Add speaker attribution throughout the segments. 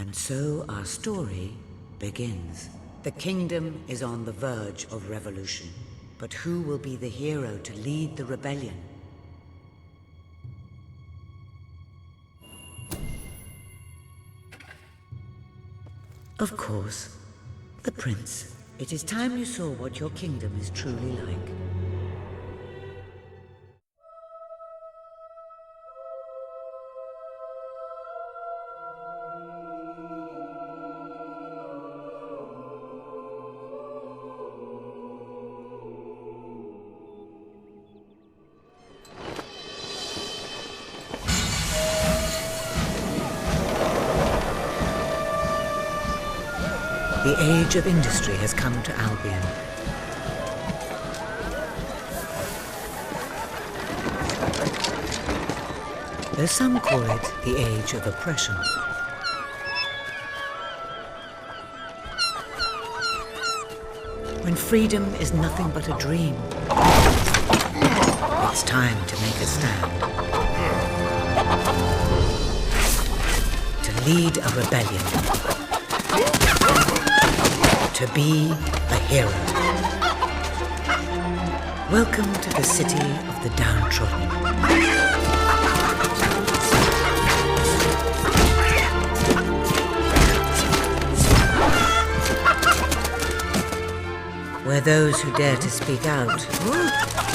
Speaker 1: And so our story begins. The kingdom is on the verge of revolution. But who will be the hero to lead the rebellion? Of course, the prince. It is time you saw what your kingdom is truly like. The age of industry has come to Albion. Though some call it the age of oppression. When freedom is nothing but a dream, it's time to make a stand. To lead a rebellion. To be a hero. Welcome to the city of the downtrodden. Where those who dare to speak out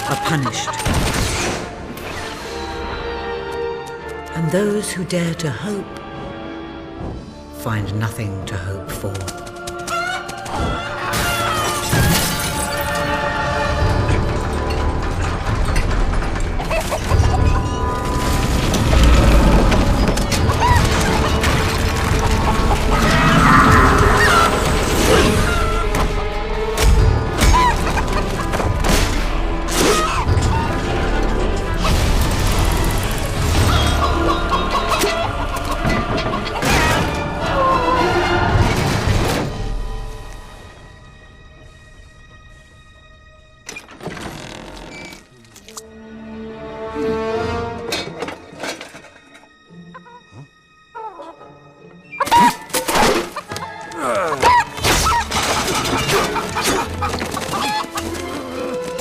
Speaker 1: are punished. And those who dare to hope find nothing to hope for.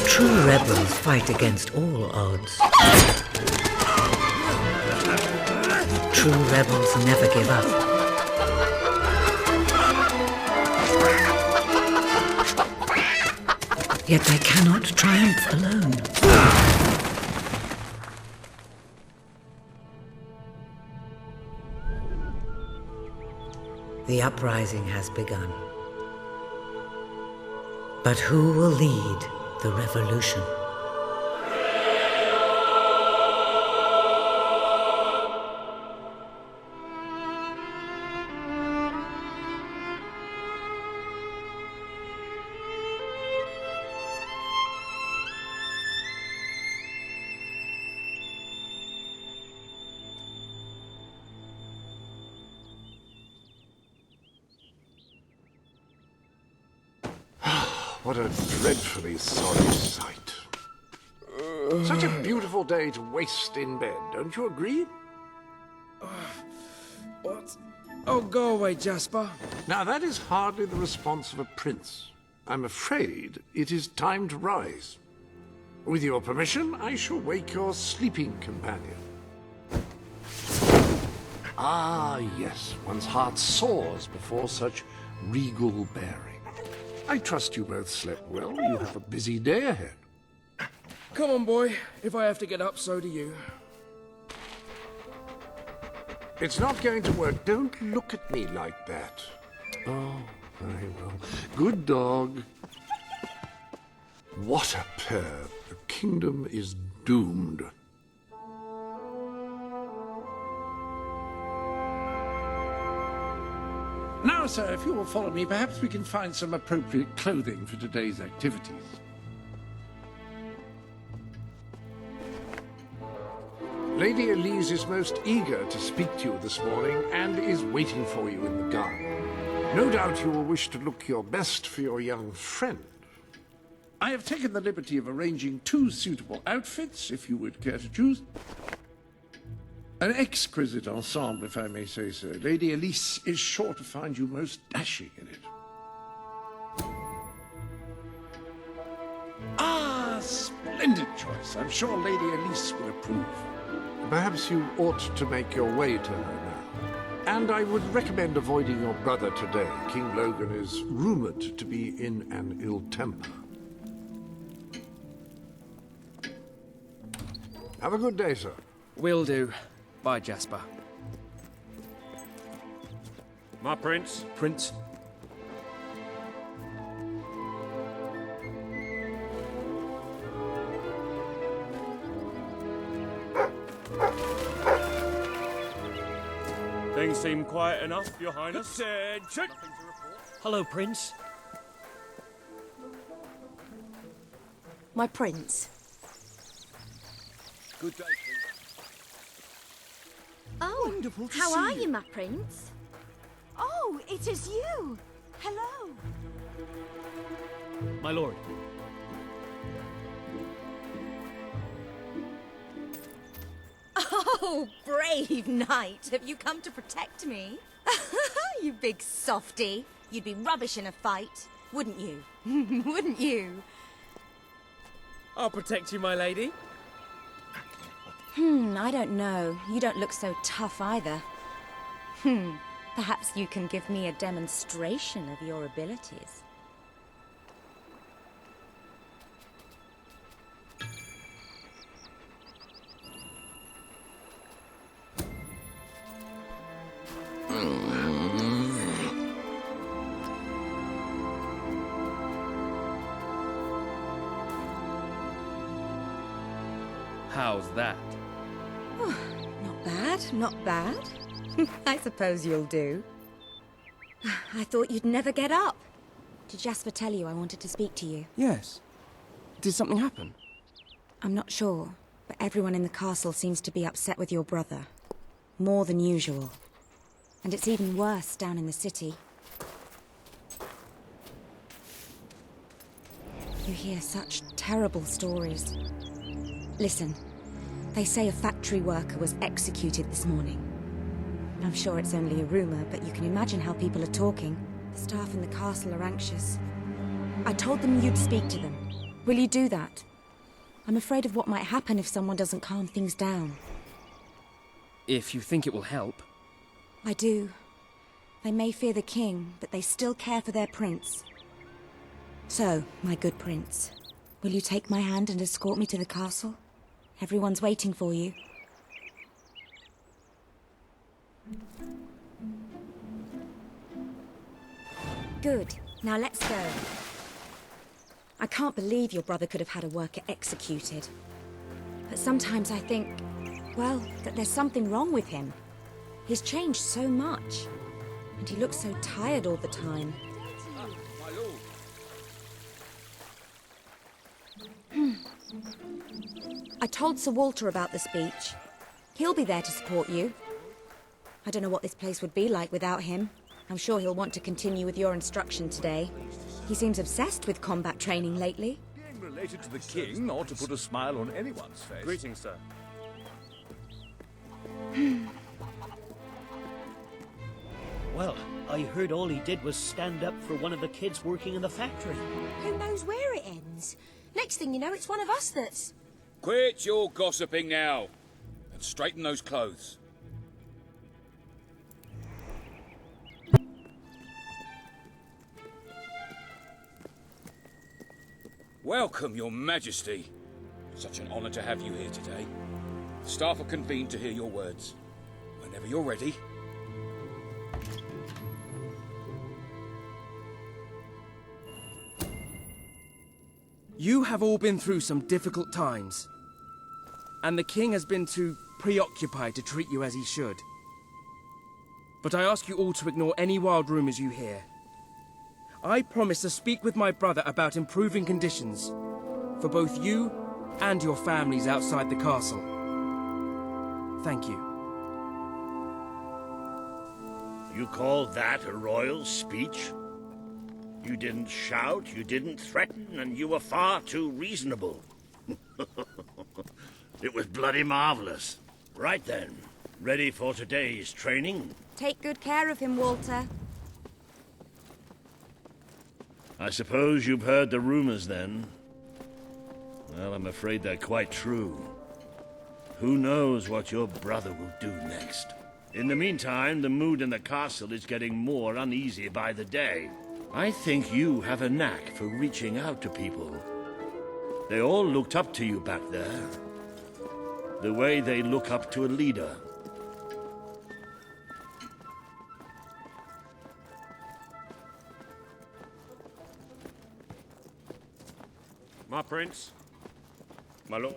Speaker 1: True rebels fight against all odds. True rebels never give up. Yet they cannot triumph alone. The uprising has begun. But who will lead the revolution?
Speaker 2: What a dreadfully sorry sight. Such a beautiful day to waste in bed, don't you agree?
Speaker 3: What? Oh, go away, Jasper.
Speaker 2: Now, that is hardly the response of a prince. I'm afraid it is time to rise. With your permission, I shall wake your sleeping companion. Ah, yes, one's heart soars before such regal bearing. I trust you both slept well. You have a busy day ahead.
Speaker 3: Come on, boy. If I have to get up, so do you.
Speaker 2: It's not going to work. Don't look at me like that. Oh, very well. Good dog. What a pair. The kingdom is doomed. Now, sir, if you will follow me, perhaps we can find some appropriate clothing for today's activities. Lady Elise is most eager to speak to you this morning and is waiting for you in the garden. No doubt you will wish to look your best for your young friend. I have taken the liberty of arranging 2 suitable outfits, if you would care to choose. An exquisite ensemble, if I may say so. Lady Elise is sure to find you most dashing in it. Ah, splendid choice. I'm sure Lady Elise will approve. Perhaps you ought to make your way to her now. And I would recommend avoiding your brother today. King Logan is rumoured to be in an ill temper. Have a good day, sir.
Speaker 3: Will do. Bye, Jasper.
Speaker 4: My prince.
Speaker 3: Prince.
Speaker 4: Things seem quiet enough, Your Highness.
Speaker 5: Attention!
Speaker 6: Hello, Prince.
Speaker 7: My prince.
Speaker 5: Good day, Prince.
Speaker 7: Oh,
Speaker 6: Wonderful to
Speaker 7: how
Speaker 6: see
Speaker 7: are
Speaker 6: you.
Speaker 7: you, my prince? Oh, it is you. Hello.
Speaker 6: My lord.
Speaker 7: Oh, brave knight. Have you come to protect me? You big softy. You'd be rubbish in a fight, wouldn't you? Wouldn't you?
Speaker 3: I'll protect you, my lady.
Speaker 7: I don't know. You don't look so tough either. Perhaps you can give me a demonstration of your abilities.
Speaker 3: How's that?
Speaker 7: Not bad, not bad. I suppose you'll do. I thought you'd never get up. Did Jasper tell you I wanted to speak to you?
Speaker 3: Yes. Did something happen?
Speaker 7: I'm not sure, but everyone in the castle seems to be upset with your brother. More than usual. And it's even worse down in the city. You hear such terrible stories. Listen, they say a factory worker was executed this morning. I'm sure it's only a rumor, but you can imagine how people are talking. The staff in the castle are anxious. I told them you'd speak to them. Will you do that? I'm afraid of what might happen if someone doesn't calm things down.
Speaker 3: If you think it will help.
Speaker 7: I do. They may fear the king, but they still care for their prince. So, my good prince, will you take my hand and escort me to the castle? Everyone's waiting for you. Good. Now let's go. I can't believe your brother could have had a worker executed. But sometimes I think, well, that there's something wrong with him. He's changed so much. And he looks so tired all the time.
Speaker 5: My lord.
Speaker 7: I told Sir Walter about the speech. He'll be there to support you. I don't know what this place would be like without him. I'm sure he'll want to continue with your instruction today. He seems obsessed with combat training lately.
Speaker 5: Being related to the king ought to put a smile on anyone's face.
Speaker 4: Greetings, sir.
Speaker 6: Well, I heard all he did was stand up for one of the kids working in the factory.
Speaker 8: Who knows where it ends? Next thing you know, it's one of us that's...
Speaker 5: Quit your gossiping now, and straighten those clothes. Welcome, Your Majesty. Such an honor to have you here today. The staff are convened to hear your words. Whenever you're ready.
Speaker 3: You have all been through some difficult times. And the king has been too preoccupied to treat you as he should. But I ask you all to ignore any wild rumors you hear. I promise to speak with my brother about improving conditions for both you and your families outside the castle. Thank you.
Speaker 9: You call that a royal speech? You didn't shout, you didn't threaten, and you were far too reasonable. It was bloody marvelous. Right then, Ready for today's training?
Speaker 7: Take good care of him, Walter.
Speaker 9: I suppose you've heard the rumors then? Well, I'm afraid they're quite true. Who knows what your brother will do next? In the meantime, the mood in the castle is getting more uneasy by the day. I think you have a knack for reaching out to people. They all looked up to you back there. The way they look up to a leader.
Speaker 4: My prince. My lord.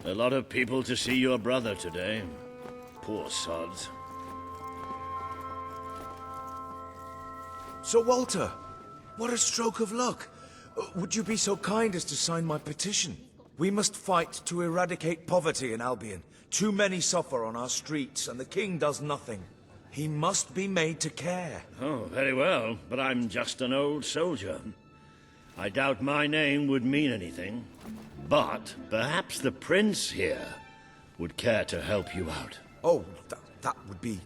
Speaker 9: A lot of people to see your brother today. Poor sods.
Speaker 10: Sir Walter, what a stroke of luck. Would you be so kind as to sign my petition? We must fight to eradicate poverty in Albion. Too many suffer on our streets, and the king does nothing. He must be made to care.
Speaker 9: Oh, very well, but I'm just an old soldier. I doubt my name would mean anything. But perhaps the prince here would care to help you out.
Speaker 10: Oh, that would be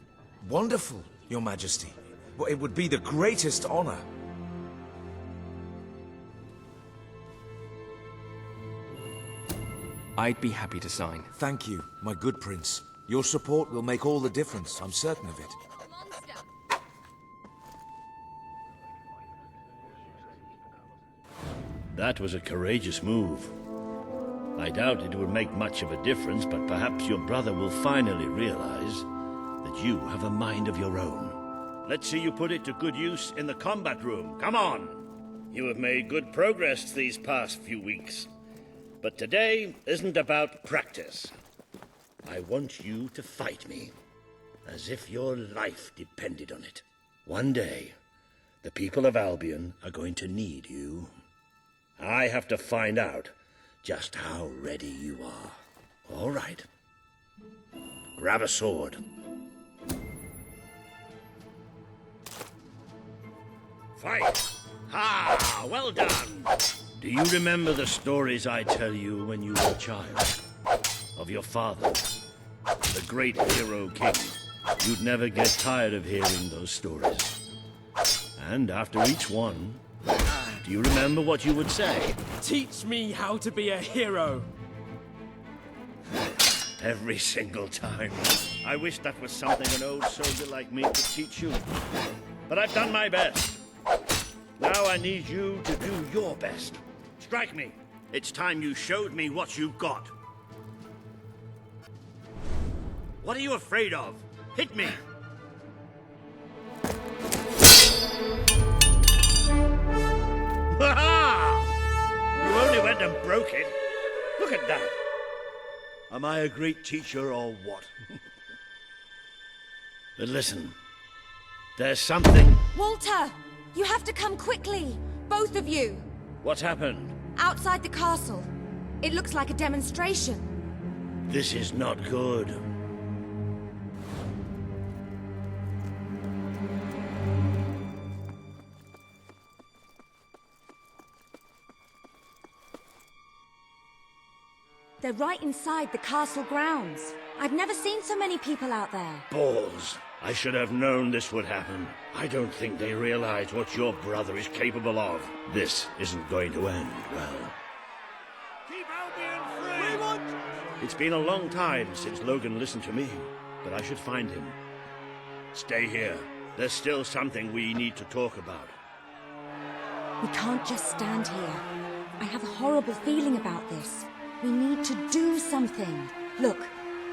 Speaker 10: wonderful, Your Majesty. Well, it would be the greatest honor.
Speaker 3: I'd be happy to sign.
Speaker 10: Thank you, my good prince. Your support will make all the difference, I'm certain of it.
Speaker 9: That was a courageous move. I doubt it would make much of a difference, but perhaps your brother will finally realize that you have a mind of your own. Let's see you put it to good use in the combat room. Come on! You have made good progress these past few weeks. But today isn't about practice. I want you to fight me, as if your life depended on it. One day, the people of Albion are going to need you. I have to find out just how ready you are. All right. Grab a sword. Fight! Ha! Well done! Do you remember the stories I tell you when you were a child? Of your father, the great hero king. You'd never get tired of hearing those stories. And after each one, do you remember what you would say?
Speaker 3: Teach me how to be a hero!
Speaker 9: Every single time. I wish that was something an old soldier like me could teach you. But I've done my best. Now I need you to do your best. Strike me. It's time you showed me what you've got. What are you afraid of? Hit me! Ha-ha! You only went and broke it. Look at that. Am I a great teacher or what? But listen, there's something...
Speaker 7: Walter! You have to come quickly! Both of you!
Speaker 9: What happened?
Speaker 7: Outside the castle. It looks like a demonstration.
Speaker 9: This is not good.
Speaker 7: They're right inside the castle grounds. I've never seen so many people out there.
Speaker 9: Balls. I should have known this would happen. I don't think they realize what your brother is capable of. This isn't going to end well. Keep Albion free! We want... It's been a long time since Logan listened to me, but I should find him. Stay here. There's still something we need to talk about.
Speaker 7: We can't just stand here. I have a horrible feeling about this. We need to do something. Look,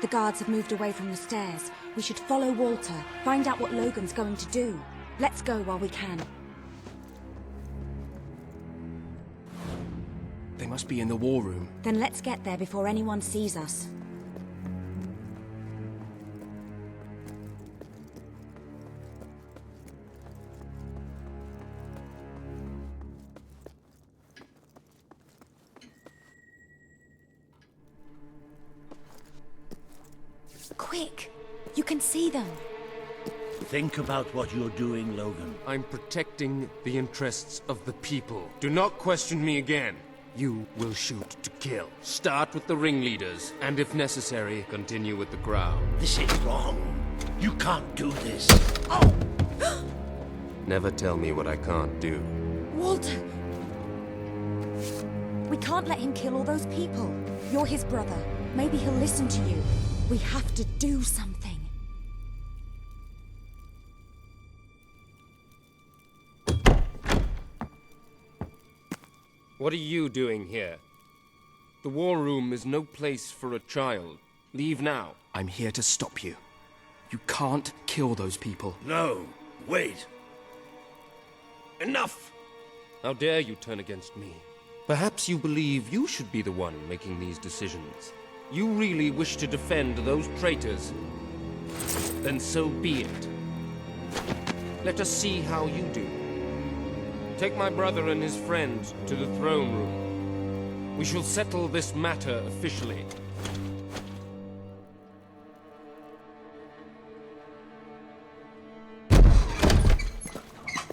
Speaker 7: the guards have moved away from the stairs. We should follow Walter, find out what Logan's going to do. Let's go while we can.
Speaker 3: They must be in the war room.
Speaker 7: Then let's get there before anyone sees us. Quick! You can see them.
Speaker 9: Think about what you're doing, Logan.
Speaker 4: I'm protecting the interests of the people. Do not question me again.
Speaker 11: You will shoot to kill. Start with the ringleaders, and if necessary, continue with the crowd.
Speaker 9: This is wrong. You can't do this.
Speaker 11: Never tell me what I can't do.
Speaker 7: Walter! We can't let him kill all those people. You're his brother. Maybe he'll listen to you. We have to do something.
Speaker 11: What are you doing here? The war room is no place for a child. Leave now.
Speaker 3: I'm here to stop you. You can't kill those people.
Speaker 9: No, wait. Enough!
Speaker 11: How dare you turn against me? Perhaps you believe you should be the one making these decisions. You really wish to defend those traitors? Then so be it. Let us see how you do. Take my brother and his friend to the throne room. We shall settle this matter officially.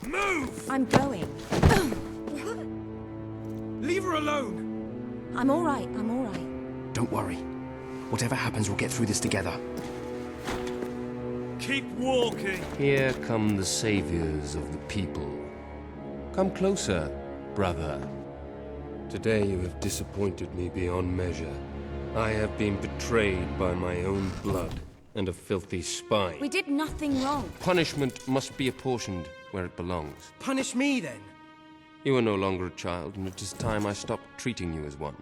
Speaker 2: Move!
Speaker 7: I'm going.
Speaker 3: Leave her alone!
Speaker 7: I'm all right.
Speaker 3: Don't worry. Whatever happens, we'll get through this together.
Speaker 10: Keep walking.
Speaker 11: Here come the saviors of the people. Come closer, brother. Today you have disappointed me beyond measure. I have been betrayed by my own blood and a filthy spine.
Speaker 7: We did nothing wrong.
Speaker 11: Punishment must be apportioned where it belongs.
Speaker 3: Punish me, then.
Speaker 11: You are no longer a child, and it is time I stopped treating you as one.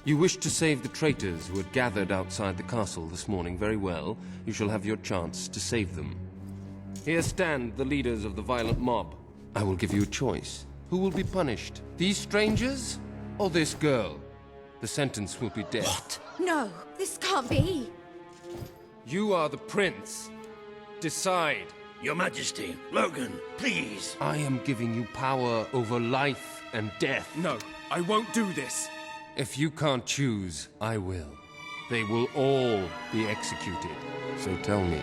Speaker 11: You wished to save the traitors who had gathered outside the castle this morning. Very well. You shall have your chance to save them. Here stand the leaders of the violent mob. I will give you a choice. Who will be punished? These strangers or this girl? The sentence will be death.
Speaker 3: What?
Speaker 7: No, this can't be.
Speaker 11: You are the prince. Decide.
Speaker 9: Your Majesty, Logan, please.
Speaker 11: I am giving you power over life and death.
Speaker 3: No, I won't do this.
Speaker 11: If you can't choose, I will. They will all be executed. So tell me,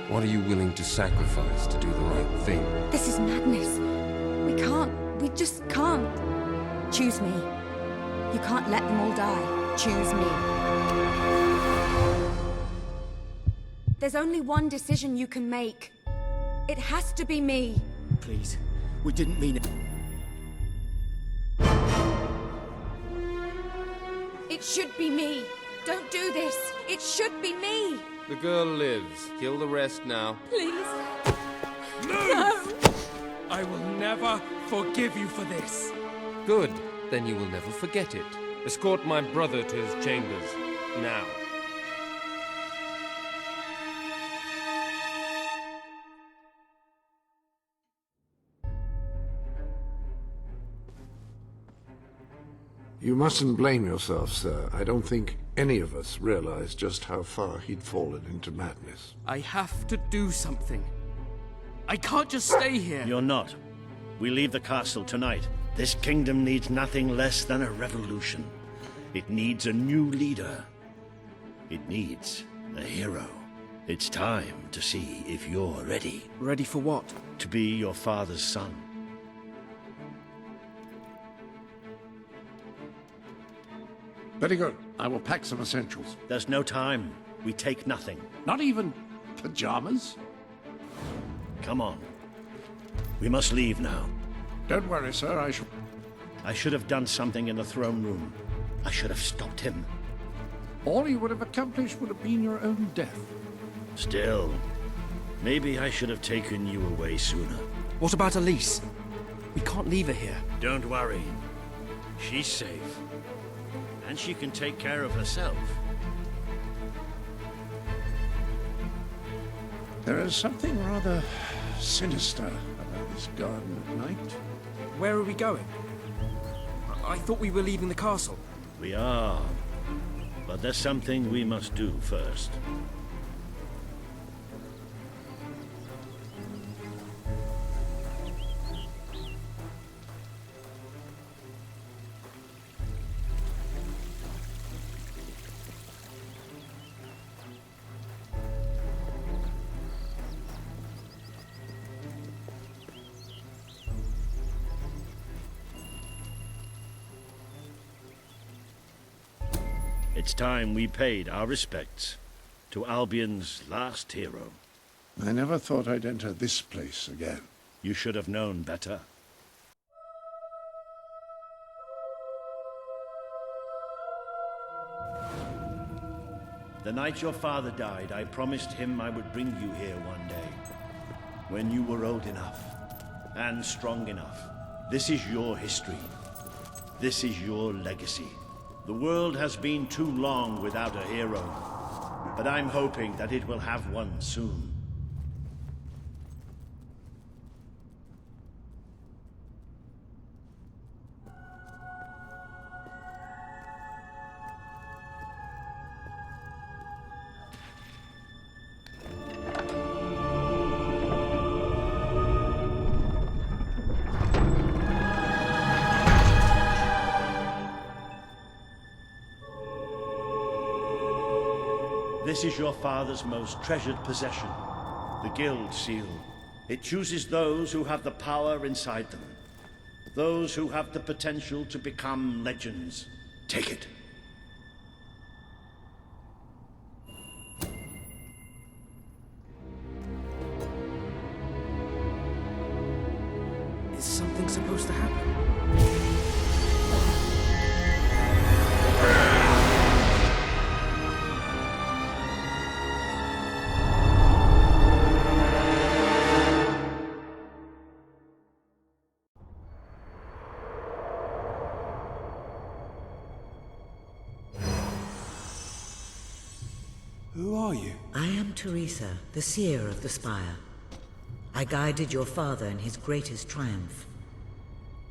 Speaker 11: what are you willing to sacrifice to do the right thing?
Speaker 7: This is madness. We just can't. Choose me. You can't let them all die. Choose me. There's only one decision you can make. It has to be me.
Speaker 6: Please, we didn't mean it.
Speaker 7: It should be me. Don't do this. It should be me.
Speaker 11: The girl lives. Kill the rest now.
Speaker 7: Please.
Speaker 3: No! I will never forgive you for this.
Speaker 11: Good. Then you will never forget it. Escort my brother to his chambers. Now.
Speaker 2: You mustn't blame yourself, sir. I don't think any of us realized just how far he'd fallen into madness.
Speaker 3: I have to do something. I can't just stay here.
Speaker 9: You're not. We leave the castle tonight. This kingdom needs nothing less than a revolution. It needs a new leader. It needs a hero. It's time to see if you're ready.
Speaker 3: Ready for what?
Speaker 9: To be your father's son.
Speaker 2: Very good. I will pack some essentials.
Speaker 9: There's no time. We take nothing.
Speaker 2: Not even pajamas?
Speaker 9: Come on. We must leave now.
Speaker 2: Don't worry, sir.
Speaker 9: I should have done something in the throne room. I should have stopped him.
Speaker 2: All you would have accomplished would have been your own death.
Speaker 9: Still, maybe I should have taken you away sooner.
Speaker 3: What about Elise? We can't leave her here.
Speaker 9: Don't worry. She's safe. And she can take care of herself.
Speaker 2: There is something rather sinister about this garden at night.
Speaker 3: Where are we going? I thought we were leaving the castle.
Speaker 9: We are. But there's something we must do first. It's time we paid our respects to Albion's last hero.
Speaker 2: I never thought I'd enter this place again.
Speaker 9: You should have known better. The night your father died, I promised him I would bring you here one day. When you were old enough and strong enough. This is your history. This is your legacy. The world has been too long without a hero, but I'm hoping that it will have one soon. This is your father's most treasured possession, the Guild Seal. It chooses those who have the power inside them, those who have the potential to become legends. Take it.
Speaker 3: Is something supposed to happen?
Speaker 10: Who are you?
Speaker 1: I am Teresa, the seer of the spire. I guided your father in his greatest triumph.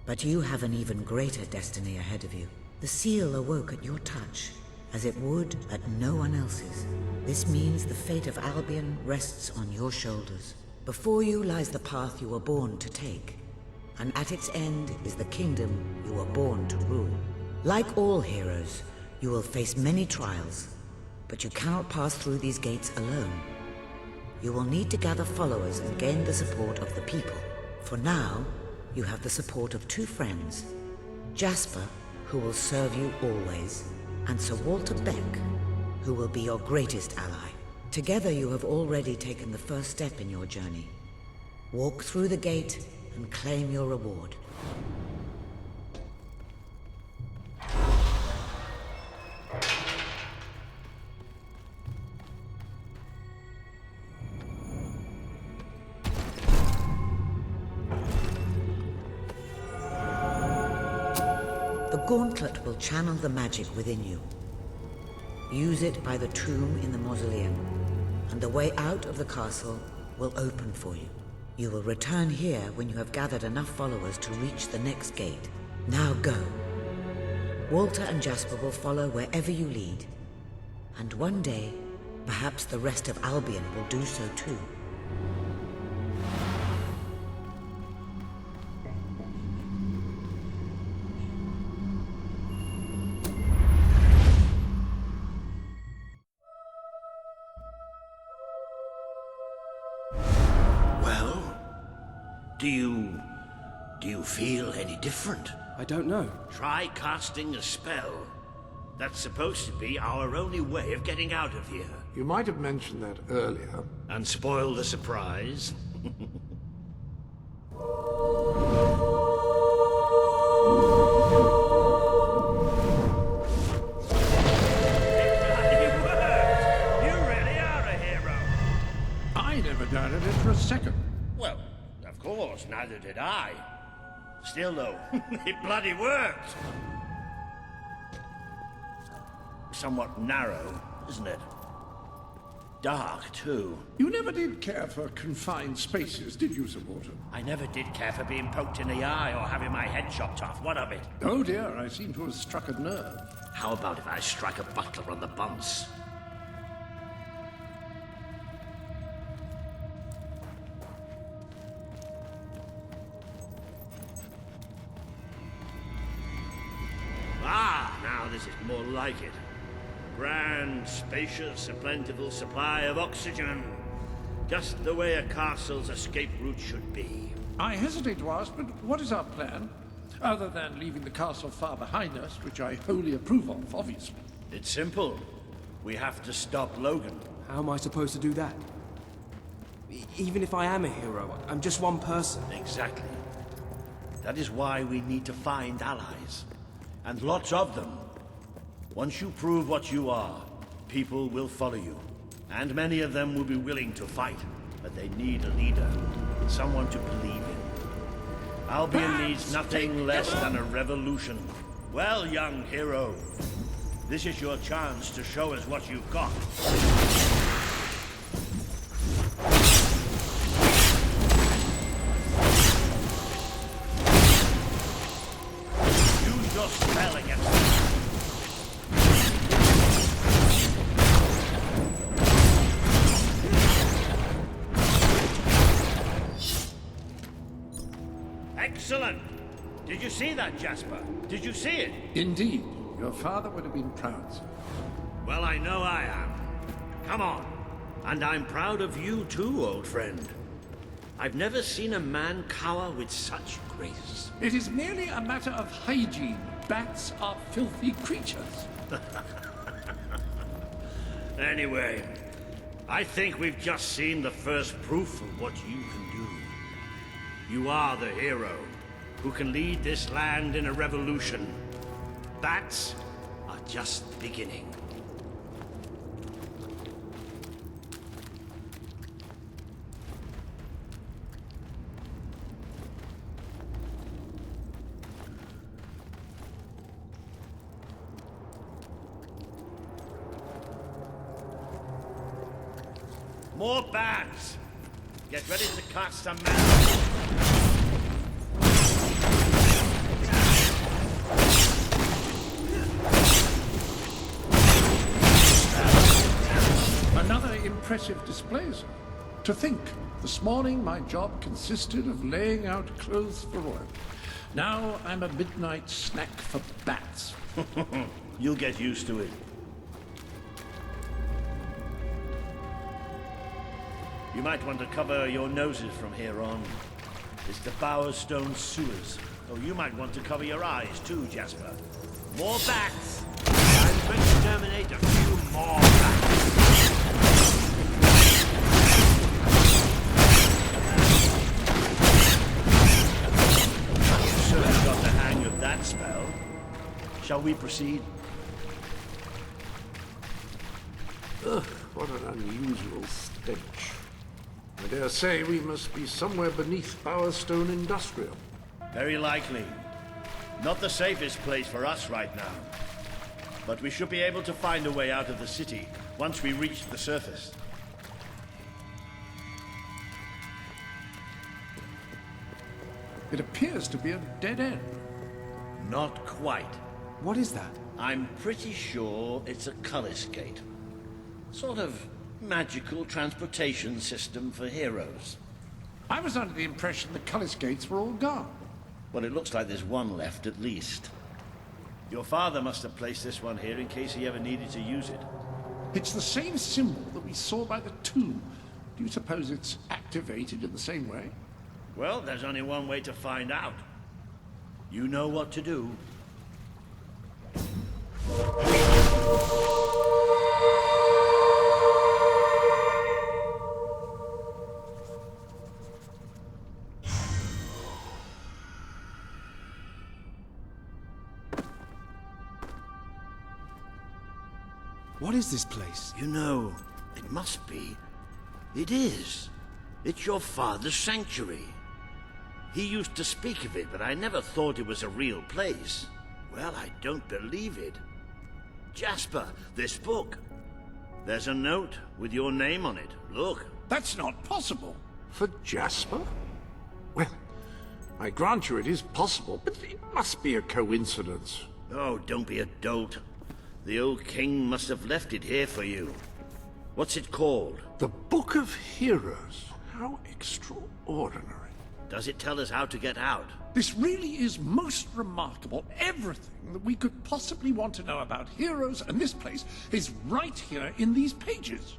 Speaker 1: But you have an even greater destiny ahead of you. The seal awoke at your touch, as it would at no one else's. This means the fate of Albion rests on your shoulders. Before you lies the path you were born to take, and at its end is the kingdom you were born to rule. Like all heroes, you will face many trials, but you cannot pass through these gates alone. You will need to gather followers and gain the support of the people. For now, you have the support of two friends, Jasper, who will serve you always, and Sir Walter Beck, who will be your greatest ally. Together you have already taken the first step in your journey. Walk through the gate and claim your reward. The gauntlet will channel the magic within you. Use it by the tomb in the mausoleum, and the way out of the castle will open for you. You will return here when you have gathered enough followers to reach the next gate. Now go. Walter and Jasper will follow wherever you lead, and one day, perhaps the rest of Albion will do so too.
Speaker 9: Do you feel any different?
Speaker 3: I don't know.
Speaker 9: Try casting a spell. That's supposed to be our only way of getting out of here.
Speaker 2: You might have mentioned that earlier.
Speaker 9: And spoil the surprise.
Speaker 2: I never doubted it for a second.
Speaker 9: Well, of course, neither did I. Still, though, it bloody worked. Somewhat narrow, isn't it? Dark, too.
Speaker 2: You never did care for confined spaces, did you, Sir Walter?
Speaker 9: I never did care for being poked in the eye or having my head chopped off. What of it?
Speaker 2: Oh dear, I seem to have struck a nerve.
Speaker 9: How about if I strike a butler on the bunce? Now this is more like it. Grand, spacious, a plentiful supply of oxygen. Just the way a castle's escape route should be.
Speaker 2: I hesitate to ask, but what is our plan? Other than leaving the castle far behind us, which I wholly approve of, obviously.
Speaker 9: It's simple. We have to stop Logan.
Speaker 3: How am I supposed to do that? Even if I am a hero, I'm just one person.
Speaker 9: Exactly. That is why we need to find allies. And lots of them. Once you prove what you are, people will follow you. And many of them will be willing to fight. But they need a leader. Someone to believe in. Albion needs nothing less than a revolution. Well, young hero, this is your chance to show us what you've got. Use your spell against them. Excellent! Did you see that, Jasper? Did you see it?
Speaker 2: Indeed. Your father would have been proud, sir.
Speaker 9: Well, I know I am. Come on. And I'm proud of you too, old friend. I've never seen a man cower with such grace.
Speaker 2: It is merely a matter of hygiene. Bats are filthy creatures.
Speaker 9: Anyway, I think we've just seen the first proof of what you can do. You are the hero who can lead this land in a revolution. Bats are just beginning. More bats! Get ready to cast some magic.
Speaker 2: Another impressive display, sir. To think, this morning my job consisted of laying out clothes for oil. Now I'm a midnight snack for bats.
Speaker 9: You'll get used to it. You might want to cover your noses from here on. It's the Bowerstone sewers. Oh, you might want to cover your eyes too, Jasper. More bats! I'm going to exterminate a few more bats. You've certainly got the hang of that spell. Shall we proceed?
Speaker 2: Ugh, what an unusual stench. I dare say we must be somewhere beneath Bowerstone Industrial.
Speaker 9: Very likely. Not the safest place for us right now. But we should be able to find a way out of the city once we reach the surface.
Speaker 2: It appears to be a dead end.
Speaker 9: Not quite.
Speaker 3: What is that?
Speaker 9: I'm pretty sure it's a Cullis Gate. Sort of magical transportation system for heroes.
Speaker 2: I was under the impression the Cullis gates were all gone.
Speaker 9: Well, it looks like there's one left at least. Your father must have placed this one here in case he ever needed to use it.
Speaker 2: It's the same symbol that we saw by the tomb. Do you suppose it's activated in the same way?
Speaker 9: Well, there's only one way to find out. You know what to do.
Speaker 3: What is this place?
Speaker 9: You know, it must be. It is. It's your father's sanctuary. He used to speak of it, but I never thought it was a real place. Well, I don't believe it. Jasper, this book. There's a note with your name on it. Look.
Speaker 2: That's not possible. For Jasper? Well, I grant you it is possible, but it must be a coincidence.
Speaker 9: Oh, don't be a dolt. The old king must have left it here for you. What's it called?
Speaker 2: The Book of Heroes. How extraordinary.
Speaker 9: Does it tell us how to get out?
Speaker 2: This really is most remarkable. Everything that we could possibly want to know about heroes and this place is right here in these pages.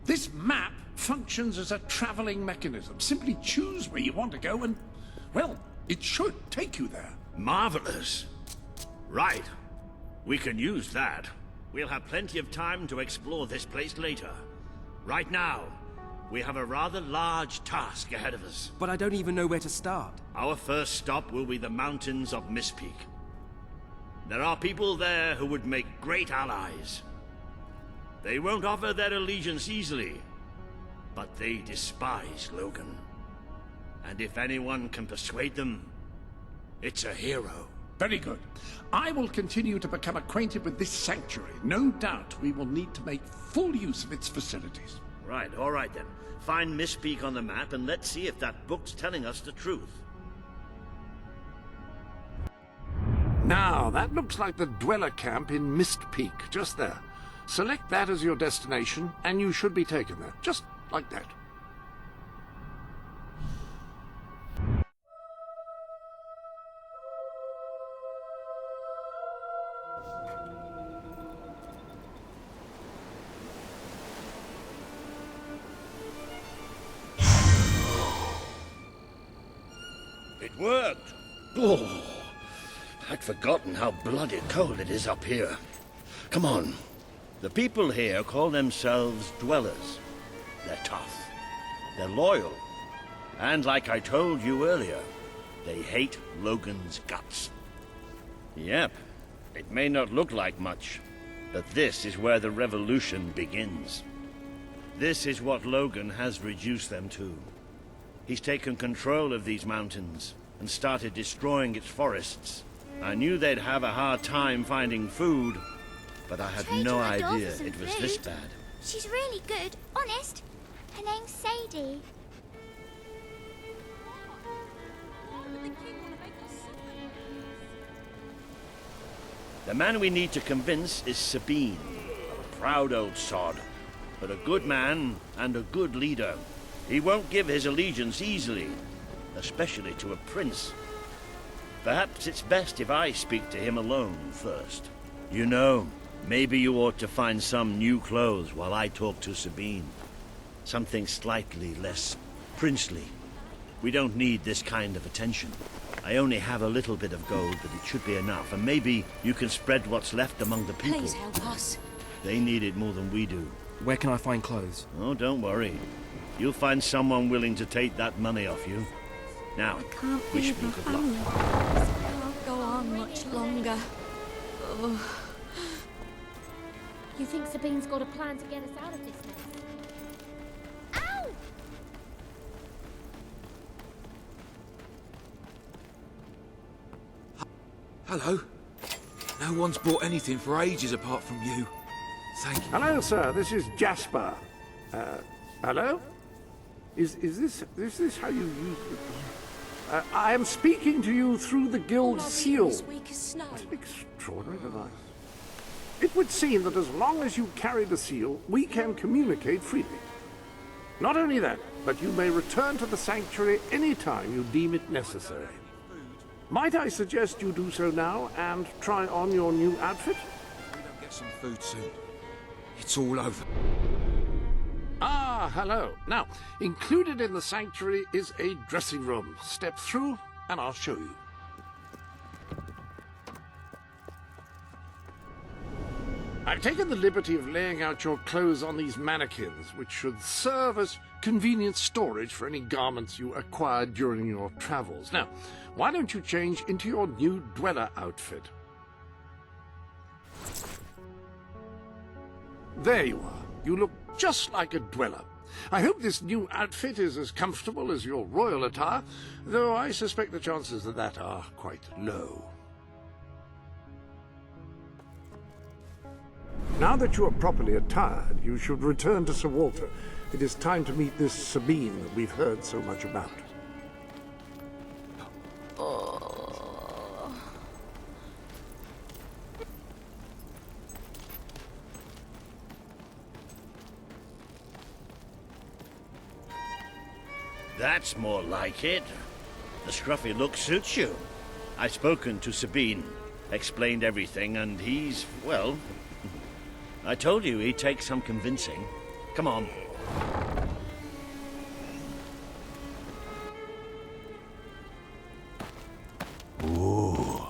Speaker 2: This This map functions as a traveling mechanism. Simply choose where you want to go and, well, it should take you there.
Speaker 9: Marvelous. Right. We can use that. We'll have plenty of time to explore this place later. Right now, we have a rather large task ahead of us.
Speaker 3: But I don't even know where to start.
Speaker 9: Our first stop will be the mountains of Mistpeak. There are people there who would make great allies. They won't offer their allegiance easily, but they despise Logan. And if anyone can persuade them, it's a hero.
Speaker 2: Very good. I will continue to become acquainted with this sanctuary. No doubt we will need to make full use of its facilities.
Speaker 9: Right, all right then. Find Mistpeak on the map and let's see if that book's telling us the truth.
Speaker 2: Now, that looks like the Dweller camp in Mistpeak, just there. Select that as your destination, and you should be taken there, just like that.
Speaker 9: It worked! Oh, I'd forgotten how bloody cold it is up here. Come on. The people here call themselves Dwellers. They're tough. They're loyal. And like I told you earlier, they hate Logan's guts. Yep, it may not look like much, but this is where the revolution begins. This is what Logan has reduced them to. He's taken control of these mountains and started destroying its forests. I knew they'd have a hard time finding food, but I had no idea it was this bad.
Speaker 12: She's really good, honest. Her name's Sadie.
Speaker 9: The man we need to convince is Sabine, a proud old sod, but a good man and a good leader. He won't give his allegiance easily, especially to a prince. Perhaps it's best if I speak to him alone first. You know, maybe you ought to find some new clothes while I talk to Sabine. Something slightly less princely. We don't need this kind of attention. I only have a little bit of gold, but it should be enough, and maybe you can spread what's left among the people.
Speaker 7: Please help us.
Speaker 9: They need it more than we do.
Speaker 3: Where can I find clothes?
Speaker 9: Oh, don't worry. You'll find someone willing to take that money off you. Now, wish me good luck.
Speaker 7: This can't go on much longer. Ugh.
Speaker 12: You think Sabine's got a plan to get us out of this mess? Ow!
Speaker 10: Hello. No one's bought anything for ages apart from you. Thank you.
Speaker 2: Hello, sir. This is Jasper. Hello? Is this how you use it? I am speaking to you through the guild seal. What an extraordinary device. It would seem that as long as you carry the seal, we can communicate freely. Not only that, but you may return to the sanctuary any time you deem it necessary. Might I suggest you do so now and try on your new outfit?
Speaker 10: If we don't get some food soon, it's all over.
Speaker 2: Ah, hello. Now, included in the sanctuary is a dressing room. Step through and I'll show you. I've taken the liberty of laying out your clothes on these mannequins, which should serve as convenient storage for any garments you acquired during your travels. Now, why don't you change into your new Dweller outfit? There you are. You look just like a Dweller. I hope this new outfit is as comfortable as your royal attire, though I suspect the chances of that are quite low. Now that you are properly attired, you should return to Sir Walter. It is time to meet this Sabine that we've heard so much about.
Speaker 9: That's more like it. The scruffy look suits you. I've spoken to Sabine, explained everything, and he's, well, I told you he'd take some convincing. Come on,
Speaker 10: Ooh.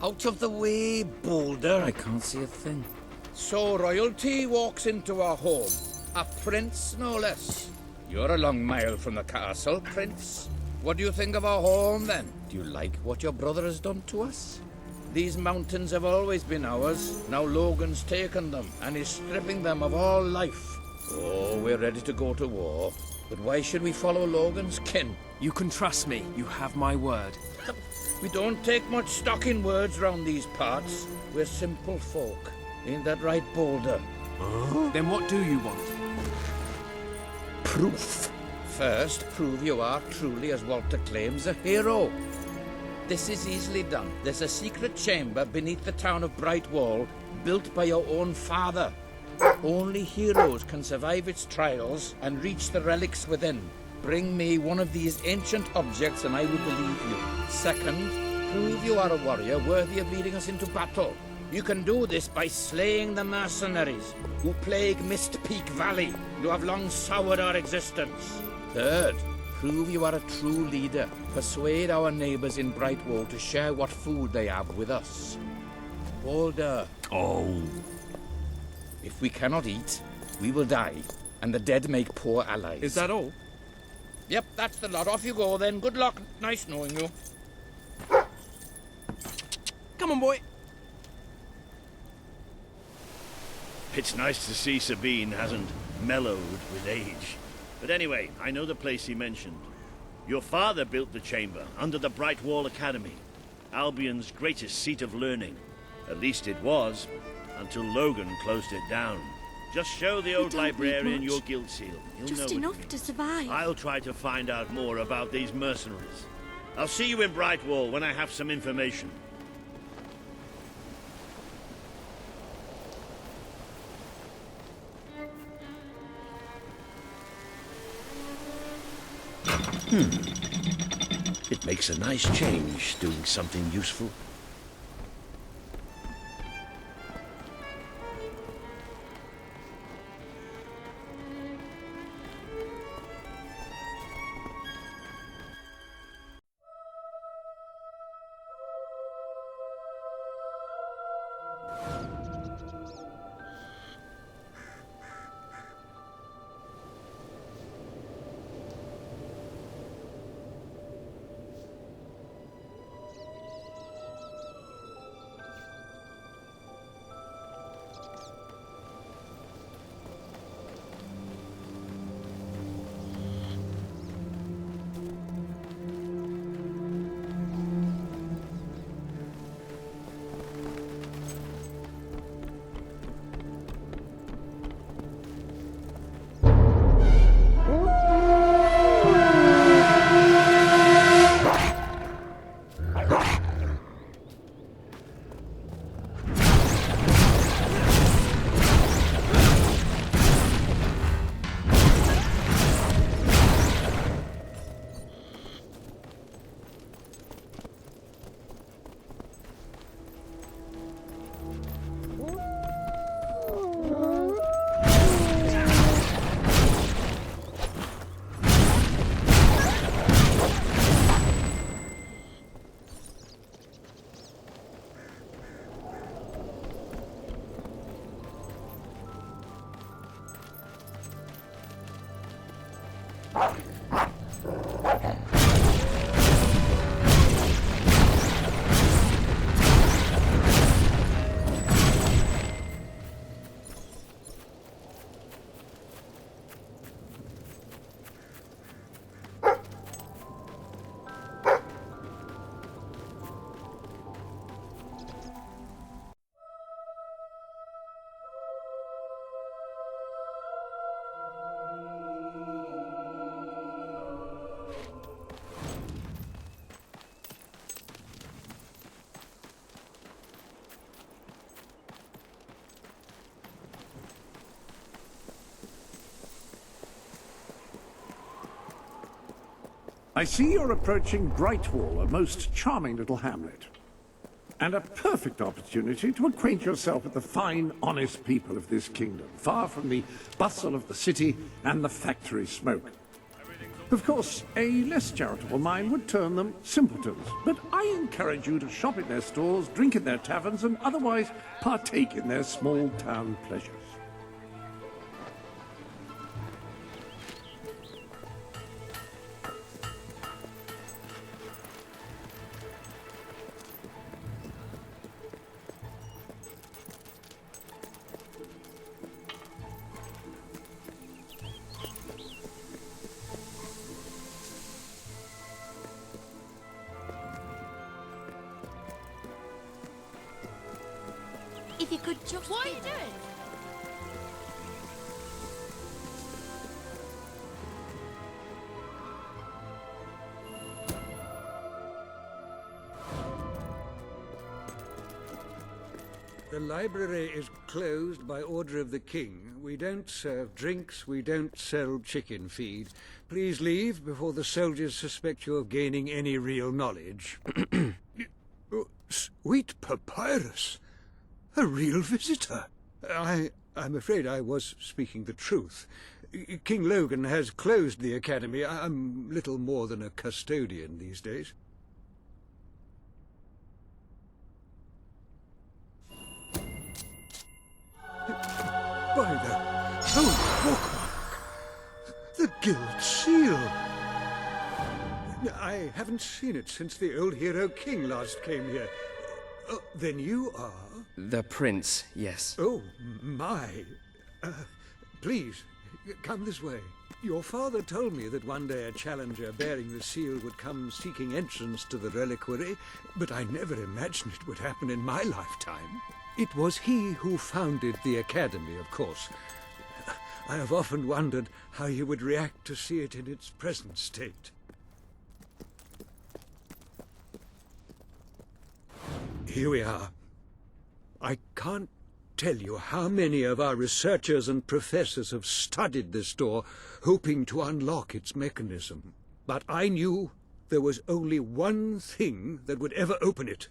Speaker 13: Out of the way, Boulder. I can't see a thing. So royalty walks into our home. A prince, no less. You're a long mile from the castle, Prince. What do you think of our home, then? Do you like what your brother has done to us? These mountains have always been ours. Now Logan's taken them, and is stripping them of all life. Oh, we're ready to go to war. But why should we follow Logan's kin?
Speaker 3: You can trust me. You have my word.
Speaker 13: We don't take much stock in words round these parts. We're simple folk. Ain't that right, Boulder?
Speaker 3: Then what do you want?
Speaker 13: Proof. First, prove you are truly, as Walter claims, a hero. This is easily done. There's a secret chamber beneath the town of Brightwall, built by your own father. Only heroes can survive its trials and reach the relics within. Bring me one of these ancient objects and I will believe you. Second, prove you are a warrior worthy of leading us into battle. You can do this by slaying the mercenaries who plague Mist Peak Valley, who have long soured our existence. Third, prove you are a true leader. Persuade our neighbors in Brightwall to share what food they have with us. Boulder.
Speaker 9: Oh.
Speaker 13: If we cannot eat, we will die, and the dead make poor allies.
Speaker 3: Is that all?
Speaker 13: Yep, that's the lot. Off you go then. Good luck. Nice knowing you.
Speaker 3: Come on, boy.
Speaker 9: It's nice to see Sabine hasn't mellowed with age. But anyway, I know the place he mentioned. Your father built the chamber under the Brightwall Academy, Albion's greatest seat of learning. At least it was, until Logan closed it down. Just show the old librarian your guild seal. He'll know
Speaker 8: Just enough to survive.
Speaker 9: I'll try to find out more about these mercenaries. I'll see you in Brightwall when I have some information. It makes a nice change doing something useful.
Speaker 2: I see you're approaching Brightwall, a most charming little hamlet. and a perfect opportunity to acquaint yourself with the fine, honest people of this kingdom, far from the bustle of the city and the factory smoke. Of course, a less charitable mind would term them simpletons, but I encourage you to shop in their stores, drink in their taverns, and otherwise partake in their small-town pleasures.
Speaker 8: If you could just...
Speaker 12: What are you doing?
Speaker 14: The library is closed by order of the king. We don't serve drinks, we don't sell chicken feed. Please leave before the soldiers suspect you of gaining any real knowledge. Oh, sweet papyrus! A real visitor! I'm afraid I was speaking the truth. King Logan has closed the academy. I'm little more than a custodian these days. By the holy bookmark! The Guild Seal! I haven't seen it since the old hero king last came here. Then you are...
Speaker 3: The prince, yes.
Speaker 14: Oh, my. Please, come this way. Your father told me that one day a challenger bearing the seal would come seeking entrance to the reliquary, but I never imagined it would happen in my lifetime. It was he who founded the academy, of course. I have often wondered how he would react to see it in its present state. Here we are. I can't tell you how many of our researchers and professors have studied this door, hoping to unlock its mechanism. But I knew there was only one thing that would ever open it.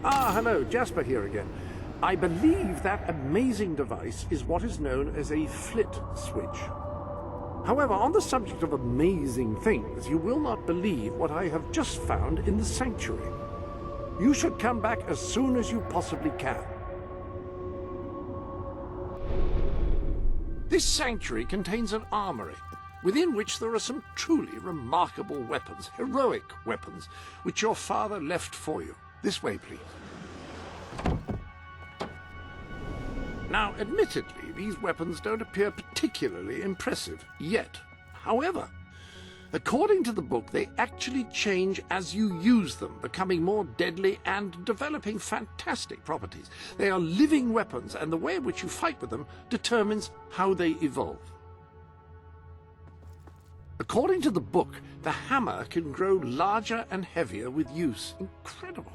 Speaker 2: Ah, hello, Jasper here again. I believe that amazing device is what is known as a flit switch. However, on the subject of amazing things, you will not believe what I have just found in the sanctuary. You should come back as soon as you possibly can. This sanctuary contains an armory, within which there are some truly remarkable weapons, heroic weapons, which your father left for you. This way, please. Now, admittedly, these weapons don't appear particularly impressive yet. However, according to the book, they actually change as you use them, becoming more deadly and developing fantastic properties. They are living weapons, and the way in which you fight with them determines how they evolve. According to the book, the hammer can grow larger and heavier with use. Incredible.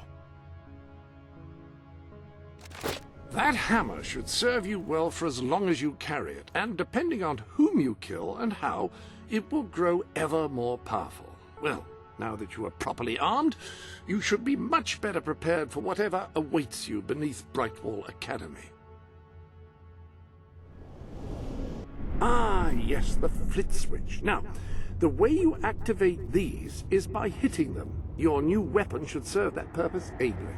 Speaker 2: That hammer should serve you well for as long as you carry it, and depending on whom you kill and how, it will grow ever more powerful. Well, now that you are properly armed, you should be much better prepared for whatever awaits you beneath Brightwall Academy. Ah, yes, the flit switch. Now, the way you activate these is by hitting them. Your new weapon should serve that purpose ably.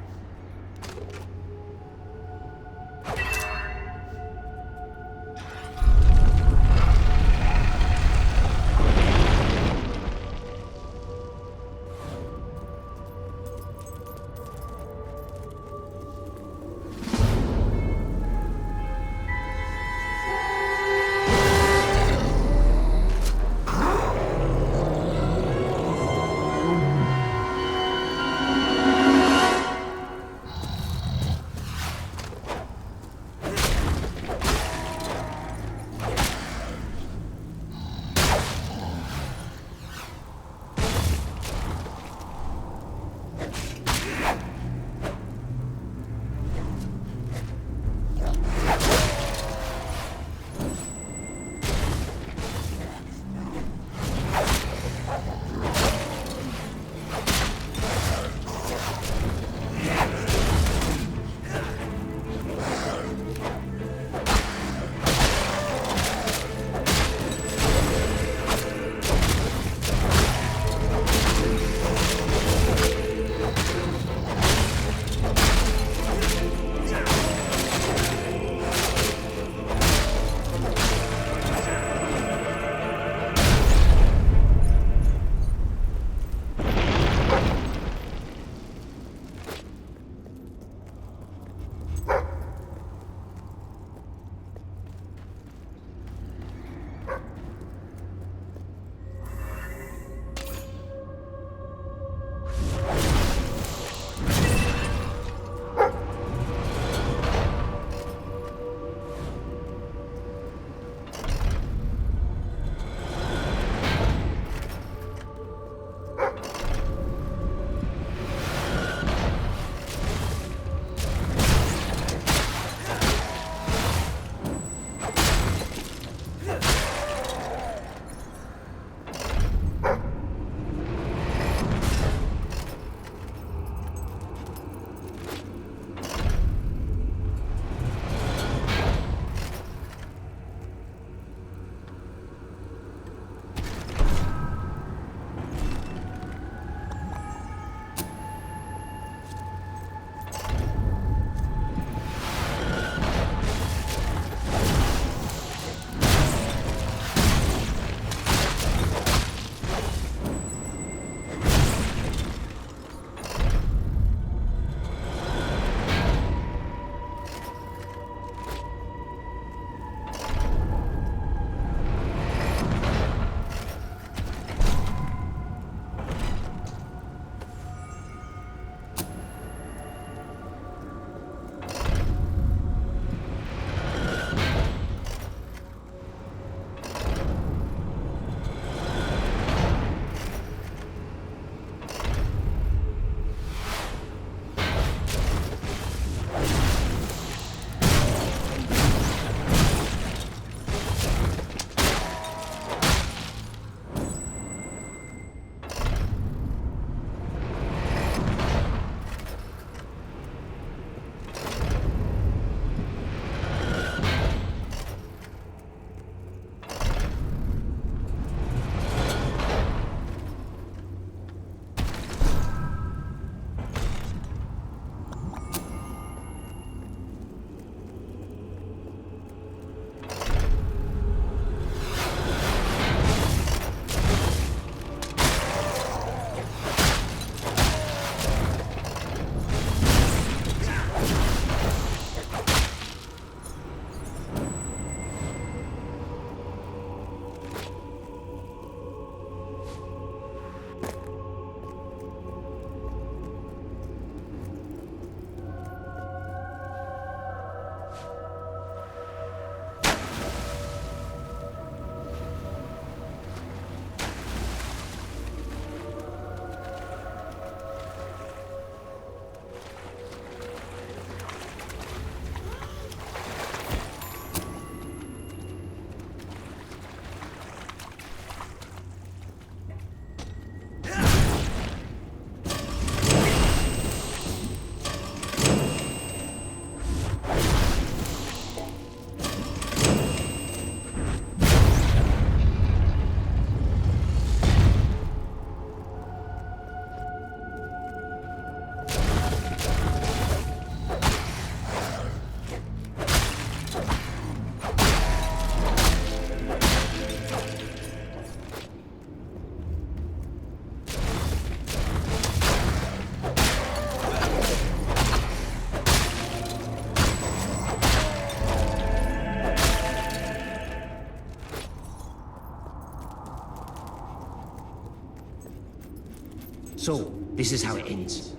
Speaker 15: So, this is how it ends.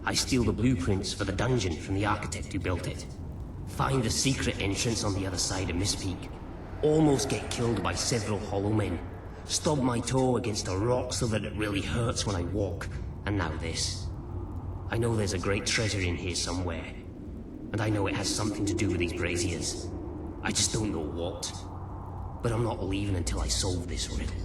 Speaker 15: I steal the blueprints for the dungeon from the architect who built it. Find the secret entrance on the other side of Mistpeak. Almost get killed by several hollow men. Stub my toe against a rock so that it really hurts when I walk. And now this. I know there's a great treasure in here somewhere. And I know it has something to do with these braziers. I just don't know what. But I'm not leaving until I solve this riddle.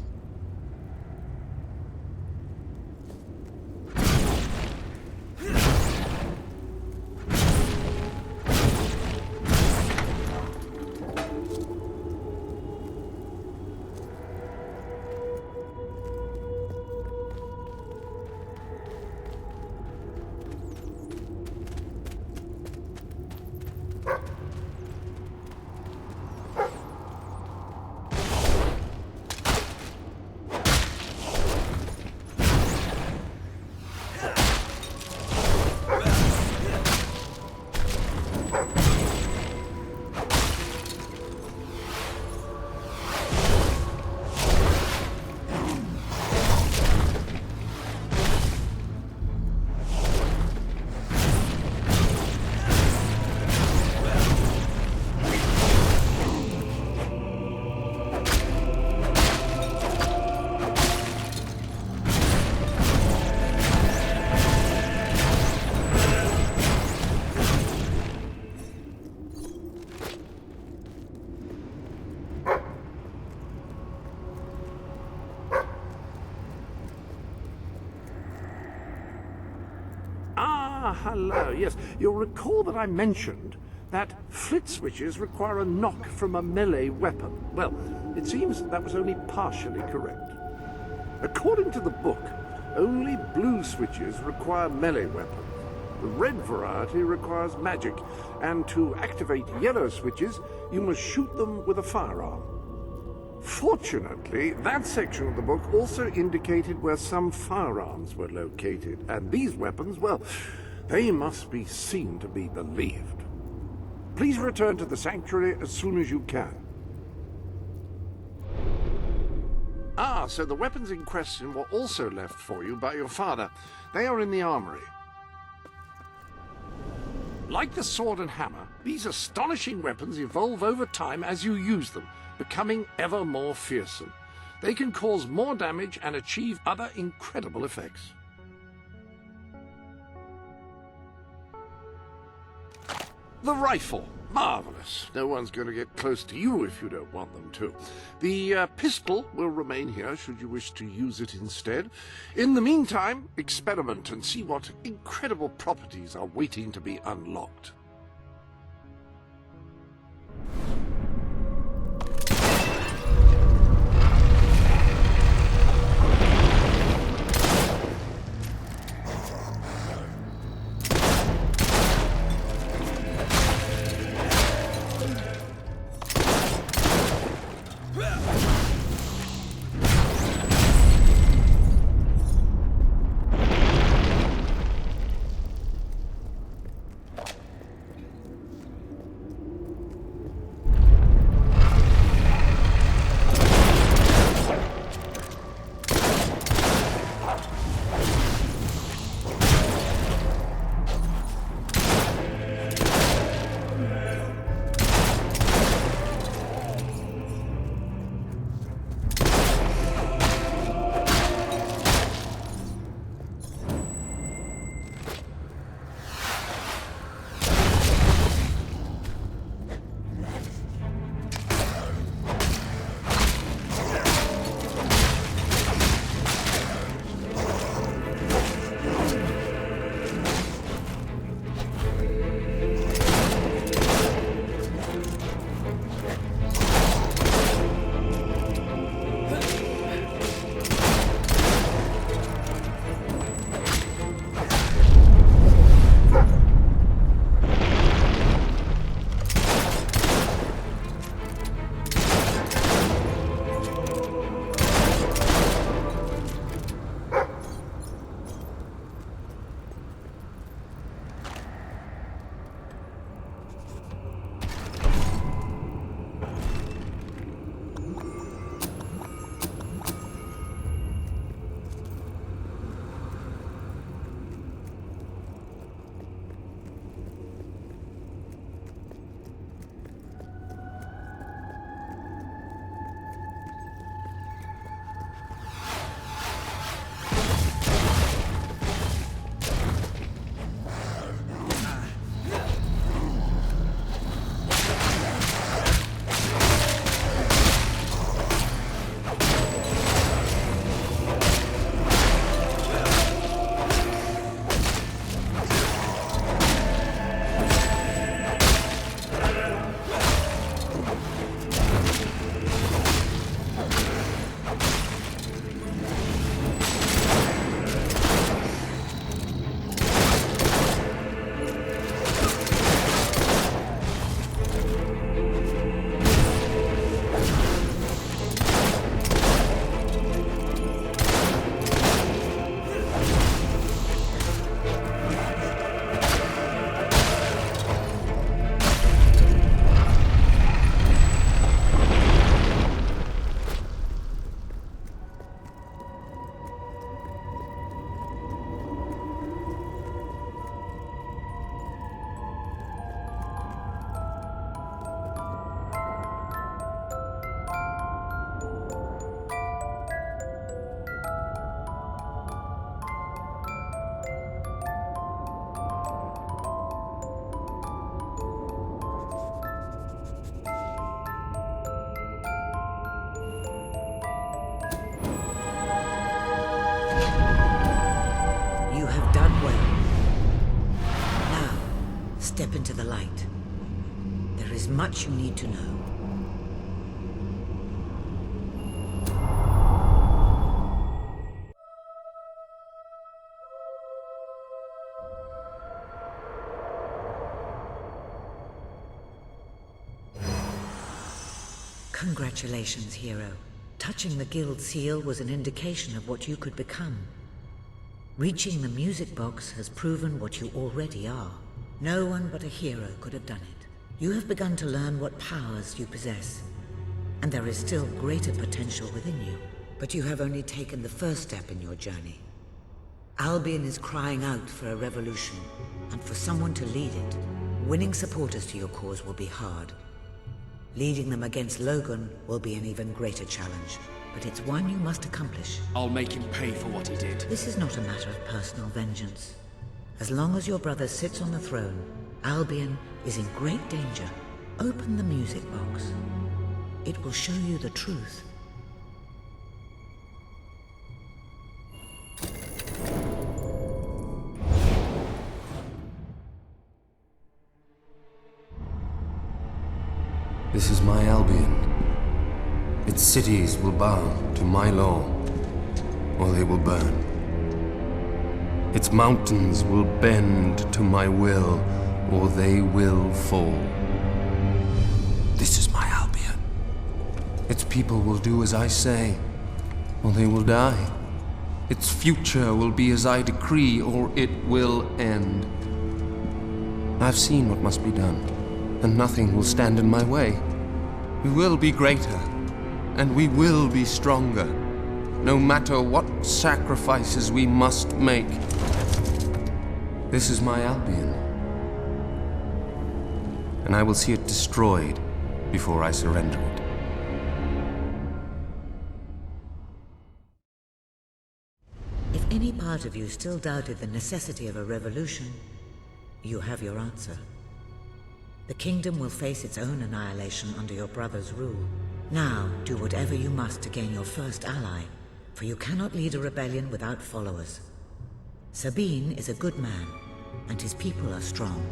Speaker 2: Hello, yes. You'll recall that I mentioned that flit switches require a knock from a melee weapon. Well, it seems that was only partially correct. According to the book, only blue switches require melee weapons. The red variety requires magic, and to activate yellow switches, you must shoot them with a firearm. Fortunately, that section of the book also indicated where some firearms were located, and these weapons, well, they must be seen to be believed. Please return to the sanctuary as soon as you can. So the weapons in question were also left for you by your father. They are in the armory. Like the sword and hammer, these astonishing weapons evolve over time as you use them, becoming ever more fearsome. They can cause more damage and achieve other incredible effects. The rifle. Marvelous. No one's going to get close to you if you don't want them to. The pistol will remain here should you wish to use it instead. In the meantime, experiment and see what incredible properties are waiting to be unlocked.
Speaker 1: step into the light. There is much you need to know. Congratulations, hero. Touching the guild seal was an indication of what you could become. Reaching the music box has proven what you already are. No one but a hero could have done it. You have begun to learn what powers you possess, and there is still greater potential within you. But you have only taken the first step in your journey. Albion is crying out for a revolution, and for someone to lead it. Winning supporters to your cause will be hard. Leading them against Logan will be an even greater challenge, but it's one you must accomplish.
Speaker 3: I'll make him pay for what he did.
Speaker 1: This is not a matter of personal vengeance. As long as your brother sits on the throne, Albion is in great danger. Open the music box. It will show you the truth.
Speaker 11: This is my Albion. Its cities will bow to my law, or they will burn. Its mountains will bend to my will, or they will fall. This is my Albion. Its people will do as I say, or they will die. Its future will be as I decree, or it will end. I've seen what must be done, and nothing will stand in my way. We will be greater, and we will be stronger, no matter what sacrifices we must make. This is my Albion, and I will see it destroyed before I surrender it.
Speaker 1: If any part of you still doubted the necessity of a revolution, you have your answer. The kingdom will face its own annihilation under your brother's rule. Now, do whatever you must to gain your first ally, for you cannot lead a rebellion without followers. Sabine is a good man, and his people are strong.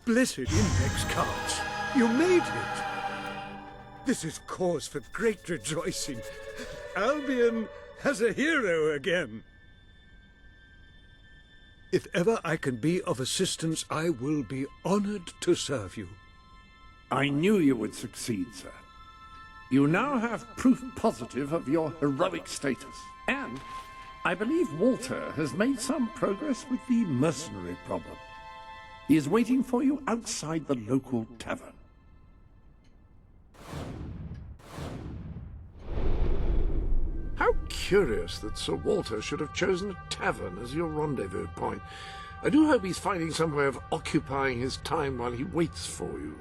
Speaker 14: Blessed index cards. You made it. This is cause for great rejoicing. Albion has a hero again. If ever I can be of assistance, I will be honored to serve you.
Speaker 2: I knew you would succeed, sir. You now have proof positive of your heroic status. And I believe Walter has made some progress with the mercenary problem. He is waiting for you outside the local tavern. curious that Sir Walter should have chosen a tavern as your rendezvous point. I do hope he's finding some way of occupying his time while he waits for you.